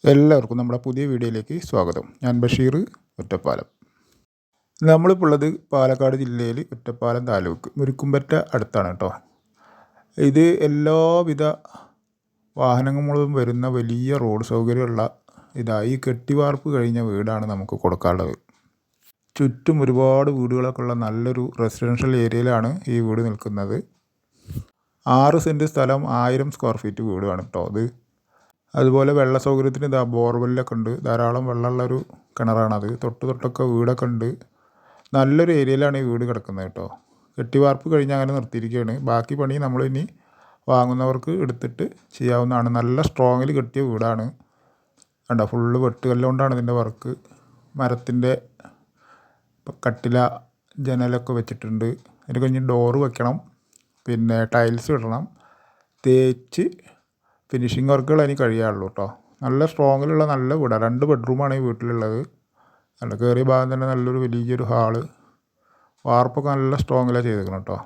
എല്ലാവർക്കും നമ്മുടെ പുതിയ വീഡിയോയിലേക്ക് സ്വാഗതം. ഞാൻ ബഷീർ, ഒറ്റപ്പാലം. നമ്മളിപ്പോൾ ഉള്ളത് പാലക്കാട് ജില്ലയിൽ ഒറ്റപ്പാലം താലൂക്ക് മുരിക്കുംപറ്റ അടുത്താണ് കേട്ടോ. ഇത് എല്ലാവിധ വാഹനങ്ങളും വരുന്ന വലിയ റോഡ് സൗകര്യമുള്ള ഈ കെട്ടിവാർപ്പ് കഴിഞ്ഞ വീടാണ് നമുക്ക് കൊടുക്കാനുള്ളത്. ചുറ്റും ഒരുപാട് വീടുകളൊക്കെ ഉള്ള നല്ലൊരു റെസിഡൻഷ്യൽ ഏരിയയിലാണ് ഈ വീട് നിൽക്കുന്നത്. 6 സെൻറ്റ് സ്ഥലം, 1000 സ്ക്വയർ ഫീറ്റ് വീടാണ് കേട്ടോ അത്. അതുപോലെ വെള്ള സൗകര്യത്തിന് ബോർവെല്ലൊക്കെ ഉണ്ട്. ധാരാളം വെള്ളമുള്ളൊരു കിണറാണത്. തൊട്ടൊക്കെ വീടൊക്കെ ഉണ്ട്. നല്ലൊരു ഏരിയയിലാണ് ഈ വീട് കിടക്കുന്നത് കേട്ടോ. കെട്ടിവാർപ്പ് കഴിഞ്ഞ് അങ്ങനെ നിർത്തിയിരിക്കുകയാണ്. ബാക്കി പണി നമ്മൾ ഇനി വാങ്ങുന്നവർക്ക് എടുത്തിട്ട് ചെയ്യാവുന്നതാണ്. നല്ല സ്ട്രോങ്ങിൽ കെട്ടിയ വീടാണ്. കണ്ടോ, ഫുള്ള് വെട്ടുകല്ലുകൊണ്ടാണ് ഇതിൻ്റെ വർക്ക്. മരത്തിൻ്റെ കട്ടില ജനലൊക്കെ വെച്ചിട്ടുണ്ട്. അതിന് കഴിഞ്ഞ് ഡോറ് വെക്കണം, പിന്നെ ടൈൽസ് ഇടണം, തേച്ച് ഫിനിഷിങ് വർക്കുകൾ അതിന് കഴിയാറുള്ളൂ കേട്ടോ. നല്ല സ്ട്രോങ്ങിലുള്ള നല്ല വീടാണ്. 2 ബെഡ്റൂമാണ് ഈ വീട്ടിലുള്ളത്. നല്ല കയറിയ ഭാഗം തന്നെ നല്ലൊരു വലിയൊരു ഹാള്. വാർപ്പൊക്കെ നല്ല സ്ട്രോങ്ങിലാണ് ചെയ്തേക്കണം കേട്ടോ.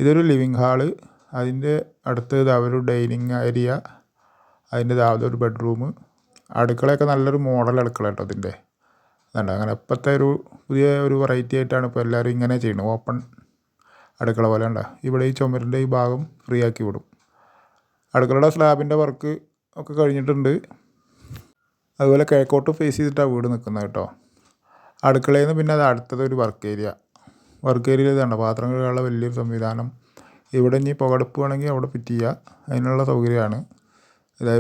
ഇതൊരു ലിവിങ് ഹാള്. അതിൻ്റെ അടുത്ത് ഒരു ഡൈനിങ് ഏരിയ. അതിൻ്റെ ഒരു ബെഡ്റൂം. അടുക്കളയൊക്കെ നല്ലൊരു മോഡൽ അടുക്കള കേട്ടോ ഇതിൻ്റെ. അതുണ്ട് അങ്ങനെ ഇപ്പോഴത്തെ ഒരു പുതിയ ഒരു വെറൈറ്റി ആയിട്ടാണ് ഇപ്പോൾ എല്ലാവരും ഇങ്ങനെ ചെയ്യുന്നത്. ഓപ്പൺ അടുക്കള പോലെ ഉണ്ടോ. ഇവിടെ ഈ ചുമരിൻ്റെ ഈ ഭാഗം ഫ്രീ ആക്കി വിടും. അടുക്കളയുടെ സ്ലാബിൻ്റെ വർക്ക് ഒക്കെ കഴിഞ്ഞിട്ടുണ്ട്. അതുപോലെ കിഴക്കോട്ട് ഫേസ് ചെയ്തിട്ടാണ് വീട് നിൽക്കുന്നത് കേട്ടോ. അടുക്കളയിൽ നിന്ന് പിന്നെ അത് അടുത്തതൊരു വർക്ക് ഏരിയയിൽ ഇതാണ് പാത്രം കഴുകാനുള്ള വലിയൊരു സംവിധാനം. ഇവിടെ ഇനി പുകടുപ്പ് വേണമെങ്കിൽ അവിടെ ഫിറ്റ് ചെയ്യുക, അതിനുള്ള സൗകര്യമാണ്.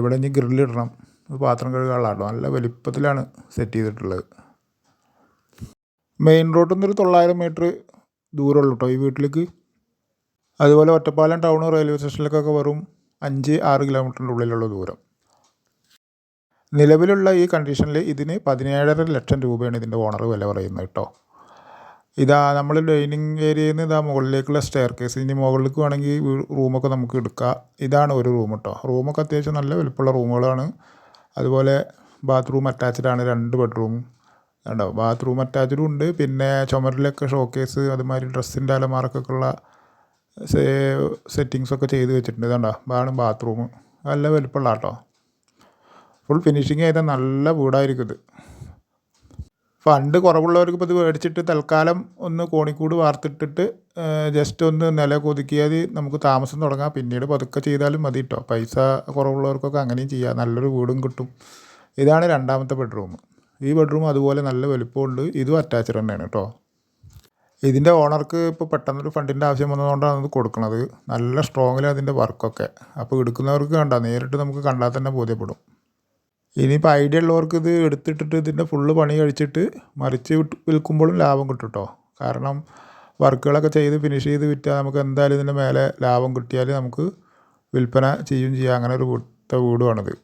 ഇവിടെ ഇനി ഗ്രില്ലിടണം. പാത്രം കഴുകാനുള്ള നല്ല വലിപ്പത്തിലാണ് സെറ്റ് ചെയ്തിട്ടുള്ളത്. മെയിൻ റോഡിൽ നിന്നൊരു 900 മീറ്റർ ദൂരമുള്ളൂ കേട്ടോ ഈ വീട്ടിലേക്ക്. അതുപോലെ ഒറ്റപ്പാലം ടൗൺ റെയിൽവേ സ്റ്റേഷനിലേക്കൊക്കെ വെറും 5-6 കിലോമീറ്ററിൻ്റെ ഉള്ളിലുള്ള ദൂരം. നിലവിലുള്ള ഈ കണ്ടീഷനിൽ ഇതിന് 17.5 ലക്ഷം രൂപയാണ് ഇതിൻ്റെ ഓണർ വില പറയുന്നത് കേട്ടോ. നമ്മൾ ഡൈനിങ് ഏരിയയിൽ നിന്ന് മുകളിലേക്കുള്ള സ്റ്റെയർ കേസ്. ഇനി മുകളിലേക്ക് വേണമെങ്കിൽ റൂമൊക്കെ നമുക്ക് എടുക്കാം. ഇതാണ് ഒരു റൂം കേട്ടോ. റൂമൊക്കെ അത്യാവശ്യം നല്ല വലുപ്പമുള്ള റൂമുകളാണ്. അതുപോലെ ബാത്റൂം അറ്റാച്ച്ഡാണ്. 2 ബെഡ്റൂമും ഉണ്ടോ. ബാത്റൂം അറ്റാച്ച്ഡും ഉണ്ട്. പിന്നെ ചുമരിലൊക്കെ ഷോക്കേസ്, അതുമാതിരി ഡ്രസ്സിൻ്റെ അലമാരക്കൊക്കെ ഉള്ള സെറ്റിങ്സൊക്കെ ചെയ്ത് വെച്ചിട്ടുണ്ട്. ഇതാണ്ടോ ബാത്റൂം നല്ല വലുപ്പമുള്ള കേട്ടോ. ഫുൾ ഫിനിഷിങ് ചെയ്താൽ നല്ല വീടായിരിക്കും ഇത്. ഫണ്ട് കുറവുള്ളവർക്ക് ഇപ്പോൾ ഇത് മേടിച്ചിട്ട് തൽക്കാലം ഒന്ന് കോണിക്കൂട് വാർത്തിട്ടിട്ട് ജസ്റ്റ് ഒന്ന് നില കൊതുക്കിയാൽ നമുക്ക് താമസം തുടങ്ങാം. പിന്നീട് പതുക്കെ ചെയ്താലും മതി കേട്ടോ. പൈസ കുറവുള്ളവർക്കൊക്കെ അങ്ങനെയും ചെയ്യാം. നല്ലൊരു വീടും കിട്ടും. ഇതാണ് 2ാമത്തെ ബെഡ്റൂം. ഈ ബെഡ്റൂം അതുപോലെ നല്ല വലുപ്പമുണ്ട്. ഇതും അറ്റാച്ച്ഡ് തന്നെയാണ് കേട്ടോ. ഇതിൻ്റെ ഓണർക്ക് ഇപ്പോൾ പെട്ടെന്നൊരു ഫണ്ടിൻ്റെ ആവശ്യം വന്നതുകൊണ്ടാണ് ഇത് കൊടുക്കുന്നത്. നല്ല സ്ട്രോങ്ങിലാണ് അതിൻ്റെ വർക്കൊക്കെ. അപ്പോൾ എടുക്കുന്നവർക്ക് നേരിട്ട് നമുക്ക് കണ്ടാൽ തന്നെ ബോധ്യപ്പെടും. ഇനിയിപ്പോൾ ഐഡിയ ഉള്ളവർക്ക് ഇത് എടുത്തിട്ടിട്ട് ഇതിൻ്റെ ഫുള്ള് പണി കഴിച്ചിട്ട് മറിച്ച് വിൽക്കുമ്പോഴും ലാഭം കിട്ടും കേട്ടോ. കാരണം വർക്കുകളൊക്കെ ചെയ്ത് ഫിനിഷ് ചെയ്ത് വിറ്റാൽ നമുക്ക് എന്തായാലും ഇതിൻ്റെ മേലെ ലാഭം കിട്ടിയാൽ നമുക്ക് വിൽപ്പന ചെയ്യാം. അങ്ങനെ ഒരു വീടുമാണിത്.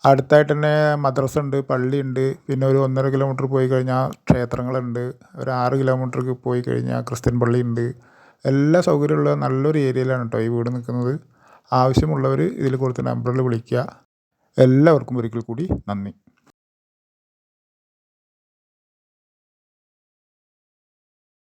അടുത്തായിട്ട് തന്നെ മദ്രസ ഉണ്ട്, പള്ളിയുണ്ട്. പിന്നെ ഒരു 1.5 കിലോമീറ്റർ പോയി കഴിഞ്ഞാൽ ക്ഷേത്രങ്ങളുണ്ട്. ഒരു 6 കിലോമീറ്റർക്ക് പോയി കഴിഞ്ഞാൽ ക്രിസ്ത്യൻ പള്ളിയുണ്ട്. എല്ലാ സൗകര്യമുള്ള നല്ലൊരു ഏരിയയിലാണ് കേട്ടോ ഈ വീട് നിൽക്കുന്നത്. ആവശ്യമുള്ളവർ ഇതിൽ കൊടുത്ത നമ്പറിൽ വിളിക്കുക. എല്ലാവർക്കും ഒരിക്കൽ കൂടി നന്ദി.